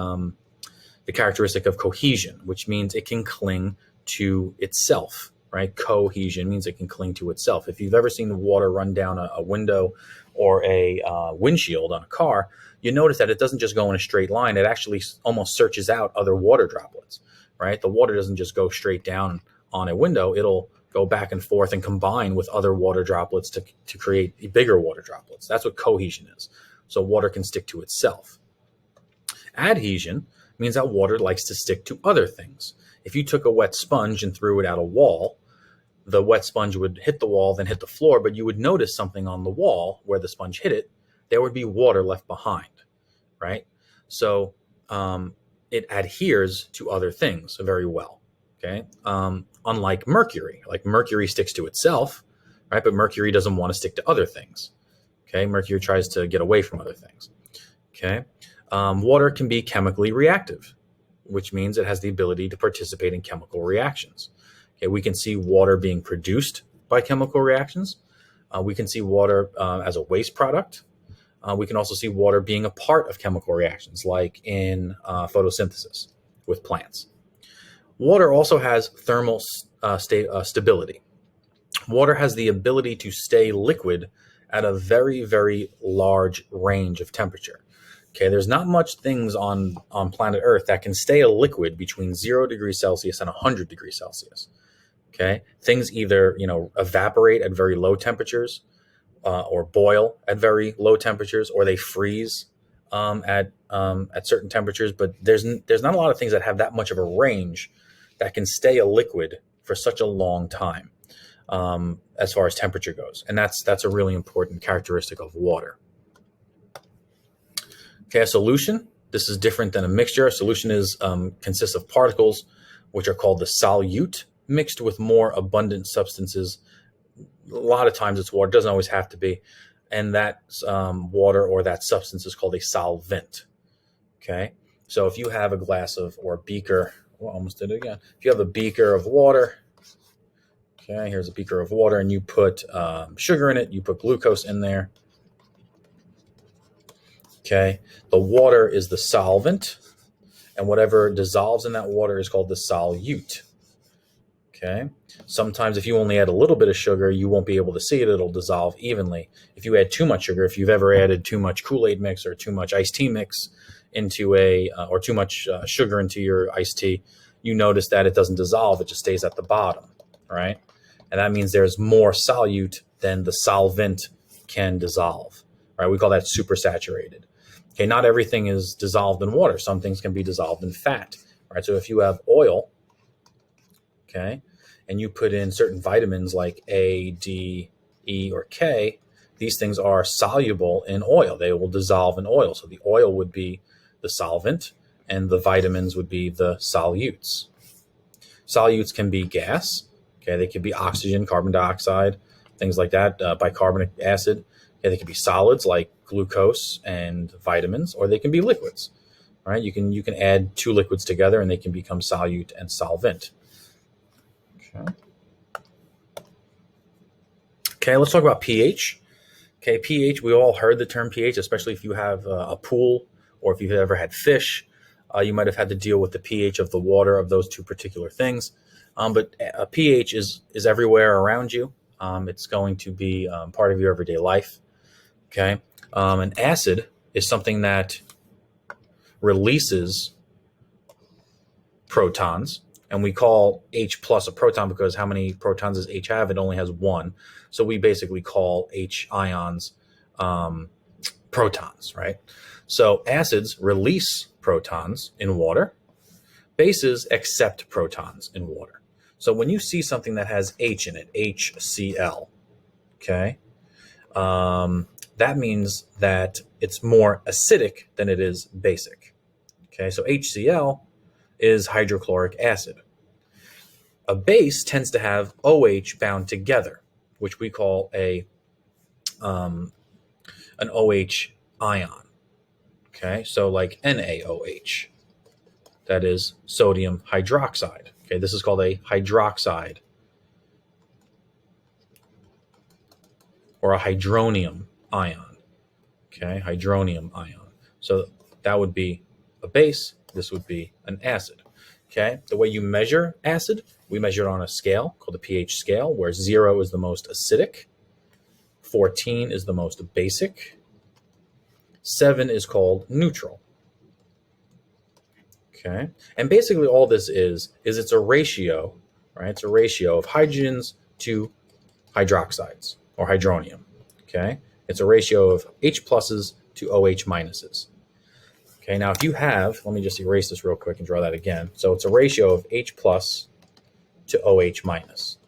characteristic of cohesion, which means it can cling to itself, right? Cohesion means it can cling to itself. If you've ever seen the water run down a window or a windshield on a car, you notice that it doesn't just go in a straight line. It actually almost searches out other water droplets, right? The water doesn't just go straight down on a window. It'll go back and forth and combine with other water droplets to create bigger water droplets. That's what cohesion is. So water can stick to itself. Adhesion means that water likes to stick to other things. If you took a wet sponge and threw it at a wall, the wet sponge would hit the wall, then hit the floor, but you would notice something on the wall where the sponge hit it. There would be water left behind, right? So it adheres to other things very well, okay? Unlike mercury. Like mercury sticks to itself, right? But mercury doesn't want to stick to other things, okay? Mercury tries to get away from other things, okay? Water can be chemically reactive, which means it has the ability to participate in chemical reactions. Okay, we can see water being produced by chemical reactions. We can see water as a waste product. We can also see water being a part of chemical reactions, like in photosynthesis with plants. Water also has thermal stability. Water has the ability to stay liquid at a very, very large range of temperature. Okay, there's not much things on planet Earth that can stay a liquid between 0 degrees Celsius and 100 degrees Celsius. Okay, things either evaporate at very low temperatures, or boil at very low temperatures, or they freeze at certain temperatures. But there's not a lot of things that have that much of a range that can stay a liquid for such a long time, as far as temperature goes, and that's a really important characteristic of water. Okay, a solution. This is different than a mixture. A solution consists of particles, which are called the solute, mixed with more abundant substances. A lot of times it's water. It doesn't always have to be. And that water or that substance is called a solvent. Okay, so if you have a glass or a beaker, almost did it again. If you have a beaker of water, okay, here's a beaker of water, and you put sugar in it, you put glucose in there. Okay, the water is the solvent, and whatever dissolves in that water is called the solute. Okay, sometimes if you only add a little bit of sugar, you won't be able to see it. It'll dissolve evenly. If you add too much sugar, if you've ever added too much Kool-Aid mix or too much iced tea mix into or too much sugar into your iced tea, you notice that it doesn't dissolve. It just stays at the bottom, right? And that means there's more solute than the solvent can dissolve, right? We call that supersaturated. Okay, not everything is dissolved in water. Some things can be dissolved in fat, right? So if you have oil, okay, and you put in certain vitamins like A, D, E, or K, these things are soluble in oil. They will dissolve in oil. So the oil would be the solvent, and the vitamins would be the solutes. Solutes can be gas. Okay, they could be oxygen, carbon dioxide, things like that, bicarbonate acid. Okay, they could be solids like glucose and vitamins, or they can be liquids. Right? You can add two liquids together, and they can become solute and solvent. Okay, let's talk about pH. Okay, pH, we all heard the term pH, especially if you have a pool or if you've ever had fish. You might have had to deal with the pH of the water of those two particular things. But pH is everywhere around you. It's going to be part of your everyday life. Okay, an acid is something that releases protons, and we call H plus a proton because how many protons does H have? It only has one. So we basically call H ions protons, right? So acids release protons in water. Bases accept protons in water. So when you see something that has H in it, HCl, okay, that means that it's more acidic than it is basic. Okay, so HCl is hydrochloric acid. A base tends to have OH bound together, which we call an OH ion. Okay, so like NaOH, that is sodium hydroxide. Okay, this is called a hydroxide or a hydronium ion. Okay, hydronium ion. So that would be a base. This would be an acid. Okay, the way you measure acid, we measure it on a scale called the pH scale, where 0 is the most acidic, 14 is the most basic, 7 is called neutral. Okay, and basically all this is it's a ratio, right? It's a ratio of hydrogens to hydroxides or hydronium. Okay, it's a ratio of H pluses to OH minuses. Okay, now if you have, let me just erase this real quick and draw that again. So it's a ratio of H plus to OH minus.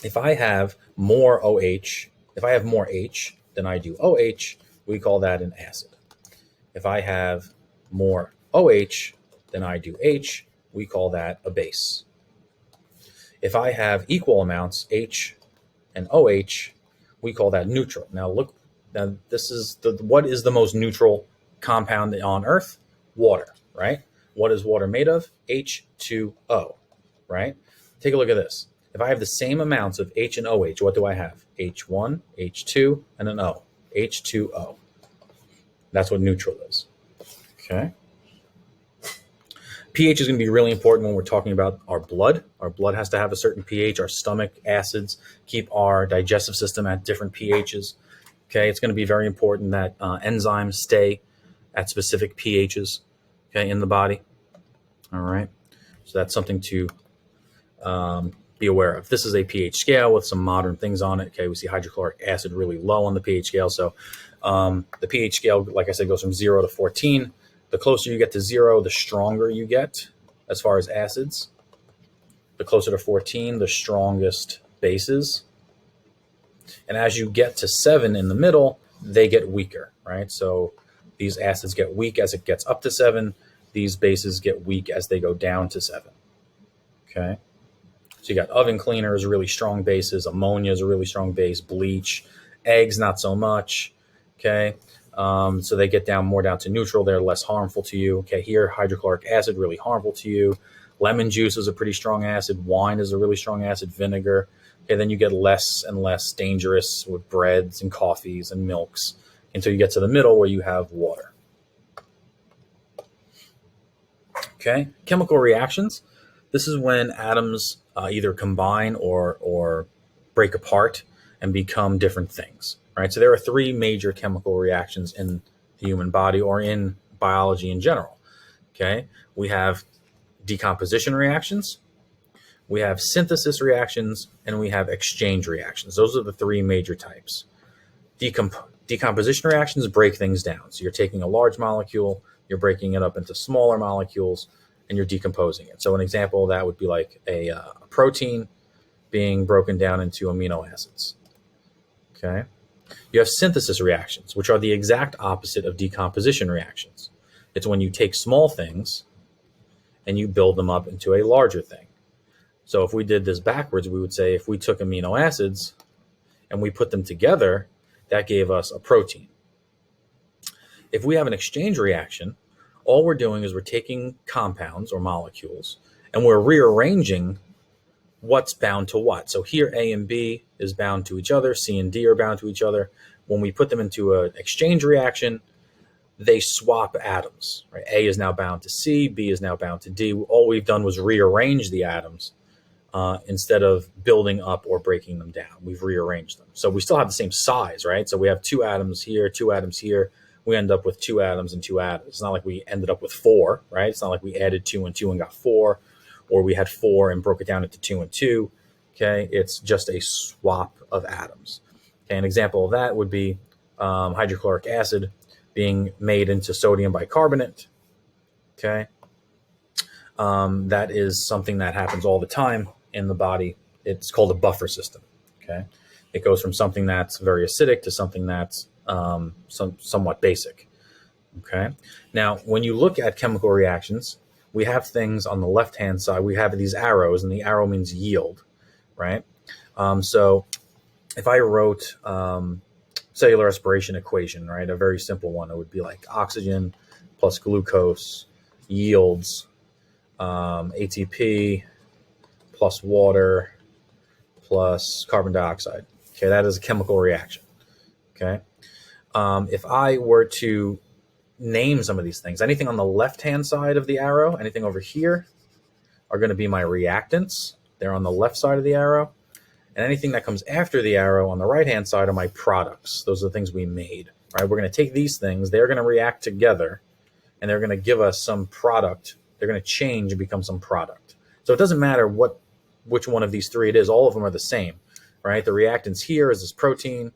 if I have more OH, if I have more H than I do OH, we call that an acid. If I have more OH than I do H, we call that a base. If I have equal amounts H and OH, we call that neutral. Now look, now this is what is the most neutral compound on Earth? Water, right? What is water made of? H2O, right? Take a look at this. If I have the same amounts of H and OH, what do I have? H1, H2, and an O. H2O. That's what neutral is. Okay. pH is going to be really important when we're talking about our blood. Our blood has to have a certain pH. Our stomach acids keep our digestive system at different pHs. Okay, it's going to be very important that enzymes stay at specific pHs, okay, in the body. All right, so that's something to be aware of. This is a pH scale with some modern things on it. Okay, we see hydrochloric acid really low on the pH scale. So the pH scale, like I said, goes from 0 to 14. The closer you get to 0, the stronger you get as far as acids. The closer to 14, the strongest bases. And as you get to 7 in the middle, they get weaker, right? So these acids get weak as it gets up to 7. These bases get weak as they go down to 7. Okay. So you got oven cleaners, really strong bases. Ammonia is a really strong base. Bleach. Eggs, not so much. Okay. So they get more down to neutral. They're less harmful to you. Okay, here, hydrochloric acid, really harmful to you. Lemon juice is a pretty strong acid. Wine is a really strong acid. Vinegar. Okay, then you get less and less dangerous with breads and coffees and milks until you get to the middle where you have water. Okay, chemical reactions. This is when atoms either combine or break apart and become different things. Right, so there are 3 major chemical reactions in the human body or in biology in general. Okay, we have decomposition reactions, we have synthesis reactions, and we have exchange reactions. Those are the 3 major types. Decomposition reactions break things down. So you're taking a large molecule, you're breaking it up into smaller molecules, and you're decomposing it. So an example of that would be like a protein being broken down into amino acids. Okay. You have synthesis reactions, which are the exact opposite of decomposition reactions. It's when you take small things and you build them up into a larger thing. So if we did this backwards, we would say if we took amino acids and we put them together, that gave us a protein. If we have an exchange reaction, all we're doing is we're taking compounds or molecules and we're rearranging what's bound to what. So here A and B is bound to each other, C and D are bound to each other. When we put them into an exchange reaction, they swap atoms. Right? A is now bound to C, B is now bound to D. All we've done was rearrange the atoms instead of building up or breaking them down. We've rearranged them. So we still have the same size, right? So we have 2 atoms here, 2 atoms here. We end up with 2 atoms and 2 atoms. It's not like we ended up with 4, right? It's not like we added 2 and 2 and got 4. Or we had 4 and broke it down into 2 and 2. Okay, it's just a swap of atoms. Okay, an example of that would be hydrochloric acid being made into sodium bicarbonate. Okay, that is something that happens all the time in the body. It's called a buffer system. Okay, it goes from something that's very acidic to something that's somewhat basic. Okay, now when you look at chemical reactions, we have things on the left-hand side. We have these arrows, and the arrow means yield, right? So if I wrote cellular respiration equation, right, a very simple one, it would be like oxygen plus glucose yields ATP plus water plus carbon dioxide. Okay, that is a chemical reaction. Okay, if I were to name some of these things, anything on the left-hand side of the arrow, anything over here are going to be my reactants. They're on the left side of the arrow. And anything that comes after the arrow on the right-hand side are my products. Those are the things we made, right? We're going to take these things, they're going to react together, and they're going to give us some product. They're going to change and become some product. So it doesn't matter which one of these 3 it is. All of them are the same, right? The reactants here is this protein.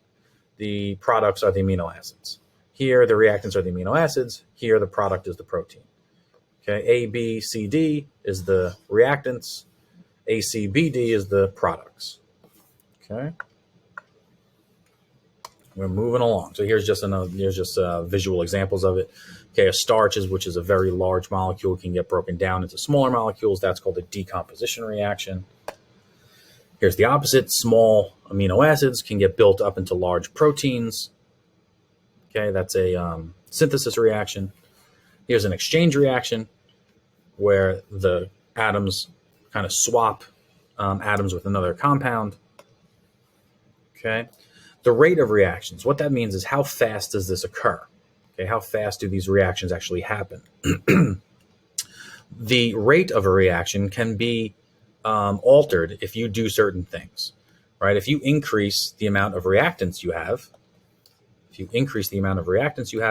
The products are the amino acids. Here, the reactants are the amino acids. Here, the product is the protein. Okay, A, B, C, D is the reactants. A, C, B, D is the products. Okay. We're moving along. So here's just visual examples of it. Okay, a starch which is a very large molecule, can get broken down into smaller molecules. That's called a decomposition reaction. Here's the opposite. Small amino acids can get built up into large proteins. Okay, that's a synthesis reaction. Here's an exchange reaction where the atoms kind of swap atoms with another compound. Okay. The rate of reactions, what that means is how fast does this occur? Okay, how fast do these reactions actually happen? The rate of a reaction can be altered if you do certain things, right? If you increase the amount of reactants you have,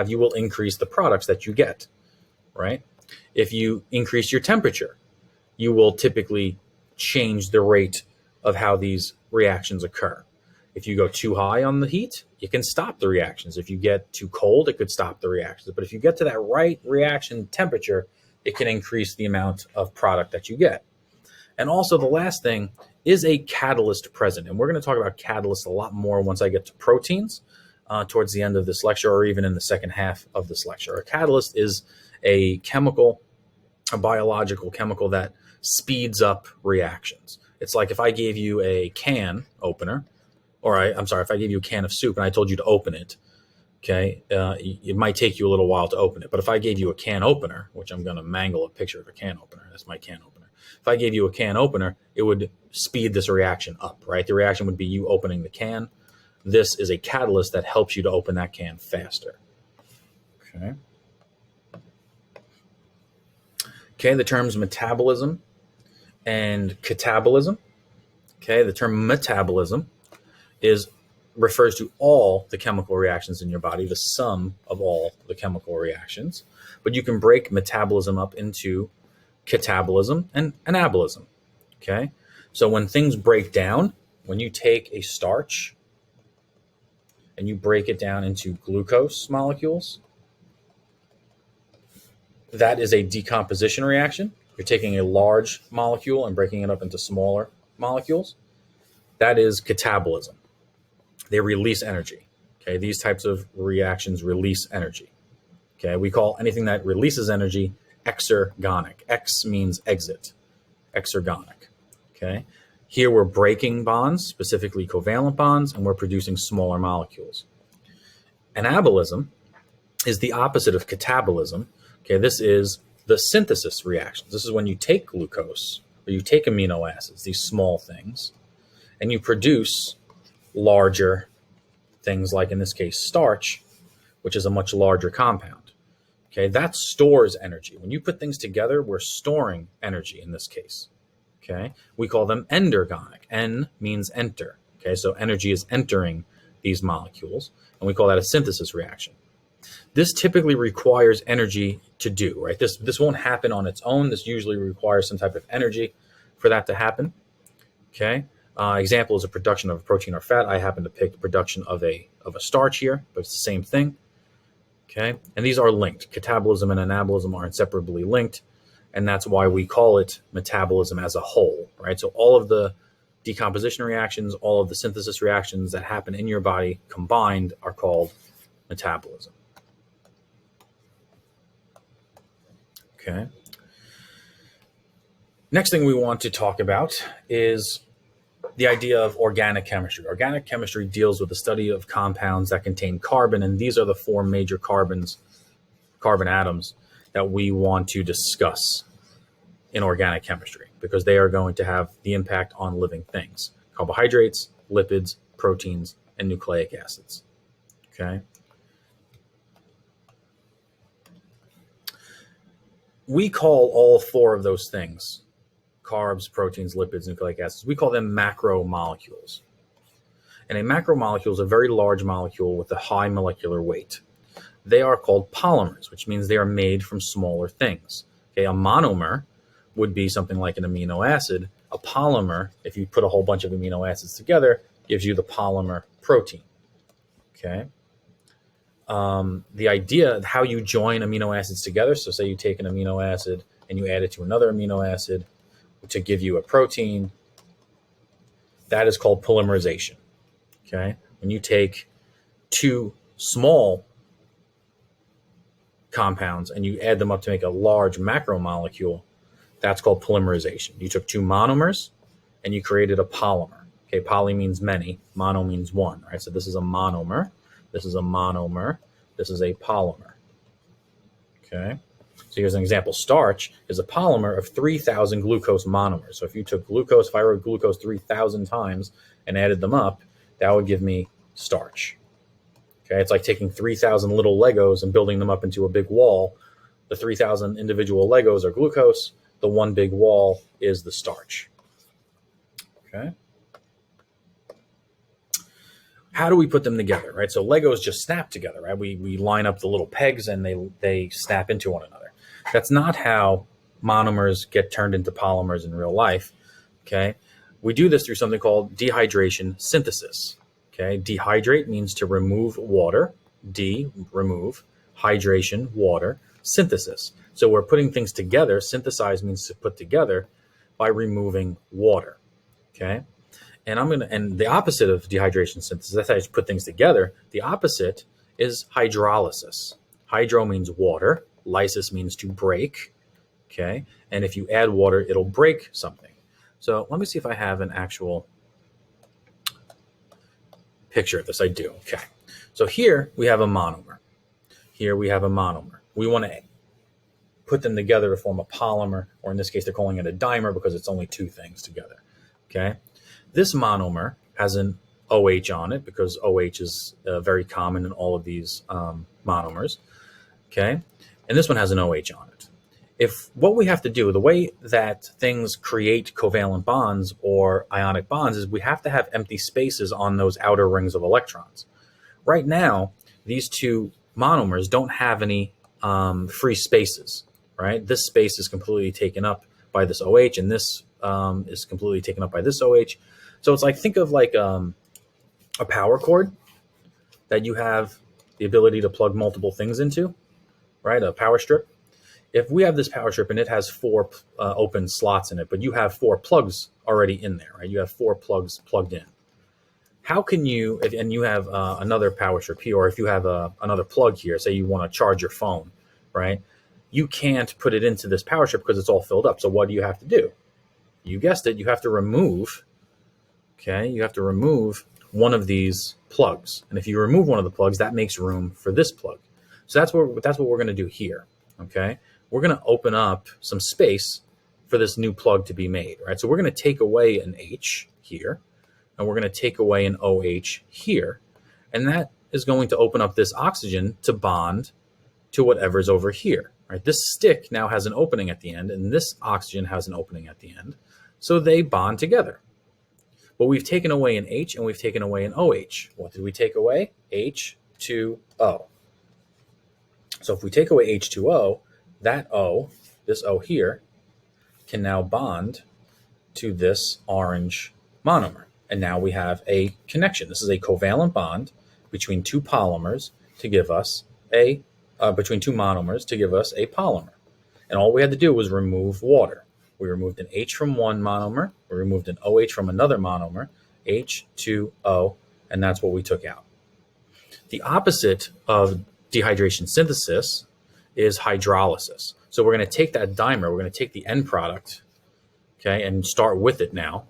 you will increase the products that you get, right? If you increase your temperature, you will typically change the rate of how these reactions occur. If you go too high on the heat, you can stop the reactions. If you get too cold, it could stop the reactions. But if you get to that right reaction temperature, it can increase the amount of product that you get. And also the last thing is a catalyst present. And we're going to talk about catalysts a lot more once I get to proteins towards the end of this lecture, or even in the second half of this lecture. A catalyst is a biological chemical that speeds up reactions. It's like if I gave you a can opener, if I gave you a can of soup and I told you to open it, okay, it might take you a little while to open it. But if I gave you a can opener, which I'm going to mangle a picture of a can opener, that's my can opener. If I gave you a can opener, it would speed this reaction up, right? The reaction would be you opening the can. This is a catalyst that helps you to open that can faster. Okay. Okay, the terms metabolism and catabolism. Okay, the term metabolism refers to all the chemical reactions in your body, the sum of all the chemical reactions. But you can break metabolism up into catabolism and anabolism. Okay, so when things break down, when you take a starch and you break it down into glucose molecules, that is a decomposition reaction. You're taking a large molecule and breaking it up into smaller molecules. That is catabolism. They release energy. Okay, these types of reactions release energy. Okay, we call anything that releases energy exergonic. Ex means exit. Exergonic. Okay, here we're breaking bonds, specifically covalent bonds, and we're producing smaller molecules. Anabolism is the opposite of catabolism. Okay, this is the synthesis reactions. This is when you take glucose or you take amino acids, these small things, and you produce larger things, like in this case starch, which is a much larger compound. Okay, that stores energy. When you put things together, we're storing energy in this case. Okay, we call them endergonic. En means enter. Okay, so energy is entering these molecules, and we call that a synthesis reaction. This typically requires energy to do, right? This won't happen on its own. This usually requires some type of energy for that to happen. Okay. Example is a production of a protein or fat. I happen to pick production of a starch here, but it's the same thing. Okay, and these are linked. Catabolism and anabolism are inseparably linked, and that's why we call it metabolism as a whole, right? So all of the decomposition reactions, all of the synthesis reactions that happen in your body combined are called metabolism. Okay. Next thing we want to talk about is the idea of organic chemistry. Organic chemistry deals with the study of compounds that contain carbon, and these are the four major carbon atoms that we want to discuss in organic chemistry, because they are going to have the impact on living things: carbohydrates, lipids, proteins, and nucleic acids. Okay. We call all four of those things, carbs, proteins, lipids, nucleic acids, we call them macromolecules. And a macromolecule is a very large molecule with a high molecular weight. They are called polymers, which means they are made from smaller things. Okay, a monomer would be something like an amino acid. A polymer, if you put a whole bunch of amino acids together, gives you the polymer protein. Okay. The idea of how you join amino acids together, so say you take an amino acid and you add it to another amino acid to give you a protein, That is called polymerization. Okay, when you take two small compounds and you add them up to make a large macromolecule, that's called polymerization. You took two monomers and you created a polymer. Okay, poly means many, mono means one, right? So this is a monomer, this is a monomer, this is a polymer. Okay, so here's an example. Starch is a polymer of 3,000 glucose monomers. So if you took glucose, if I wrote glucose 3,000 times and added them up, that would give me starch. Okay, it's like taking 3,000 little Legos and building them up into a big wall. The 3,000 individual Legos are glucose. The one big wall is the starch. Okay. How do we put them together, right? So Legos just snap together, right? We line up the little pegs and they snap into one another. That's not how monomers get turned into polymers in real life, okay? We do this through something called dehydration synthesis, okay? Dehydrate means to remove water, remove, hydration, water, synthesis. So we're putting things together. Synthesize means to put together by removing water, okay? And the opposite of dehydration synthesis, that's how you put things together. The opposite is hydrolysis. Hydro means water. Lysis means to break. Okay. And if you add water, it'll break something. So let me see if I have an actual picture of this. I do. Okay. So here we have a monomer. Here we have a monomer. We want to put them together to form a polymer, or in this case, they're calling it a dimer because it's only two things together. Okay. This monomer has an OH on it because OH is very common in all of these monomers, okay? And this one has an OH on it. If what we have to do, the way that things create covalent bonds or ionic bonds is we have to have empty spaces on those outer rings of electrons. Right now, these two monomers don't have any free spaces, right? This space is completely taken up by this OH, and this is completely taken up by this OH. So it's like, think of like a power cord that you have the ability to plug multiple things into, right? A power strip. If we have this power strip and it has four open slots in it, but you have four plugs already in there, right? You have four plugs plugged in. How can you, and you have another power strip here, or if you have another plug here, say you want to charge your phone, right? You can't put it into this power strip because it's all filled up. So what do you have to do? You guessed it, you have to remove. Okay, you have to remove one of these plugs. And if you remove one of the plugs, that makes room for this plug. So that's what we're going to do here, okay? We're going to open up some space for this new plug to be made, right? So we're going to take away an H here, and we're going to take away an OH here. And that is going to open up this oxygen to bond to whatever's over here, right? This stick now has an opening at the end, and this oxygen has an opening at the end. So they bond together. But we've taken away an H and we've taken away an OH. What did we take away? H2O. So if we take away H2O, that O, this O here, can now bond to this orange monomer. And now we have a connection. This is a covalent bond between two polymers to give us between two monomers to give us a polymer. And all we had to do was remove water. We removed an H from one monomer, we removed an OH from another monomer, H2O, and that's what we took out. The opposite of dehydration synthesis is hydrolysis. So we're going to take that dimer, we're going to take the end product, okay, and start with it now.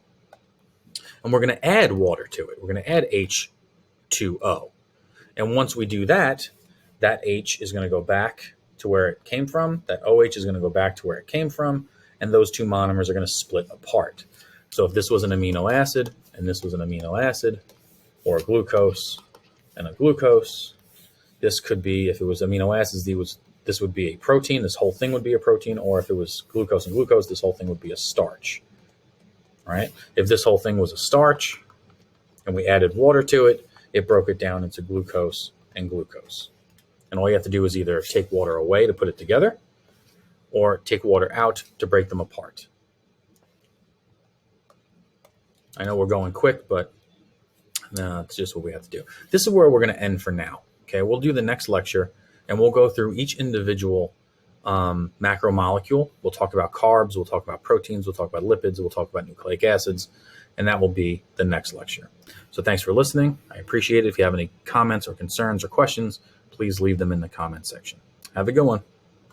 And we're going to add water to it. We're going to add H2O. And once we do that, that H is going to go back to where it came from, that OH is going to go back to where it came from, and those two monomers are going to split apart. So if this was an amino acid, and this was an amino acid, or a glucose and a glucose, this could be, if it was amino acids, this would be a protein, this whole thing would be a protein, or if it was glucose and glucose, this whole thing would be a starch, right? If this whole thing was a starch, and we added water to it, it broke it down into glucose and glucose. And all you have to do is either take water away to put it together, or take water out to break them apart. I know we're going quick, but it's just what we have to do. This is where we're going to end for now. Okay, we'll do the next lecture, and we'll go through each individual macromolecule. We'll talk about carbs, we'll talk about proteins, we'll talk about lipids, we'll talk about nucleic acids, and that will be the next lecture. So thanks for listening. I appreciate it. If you have any comments or concerns or questions, please leave them in the comment section. Have a good one.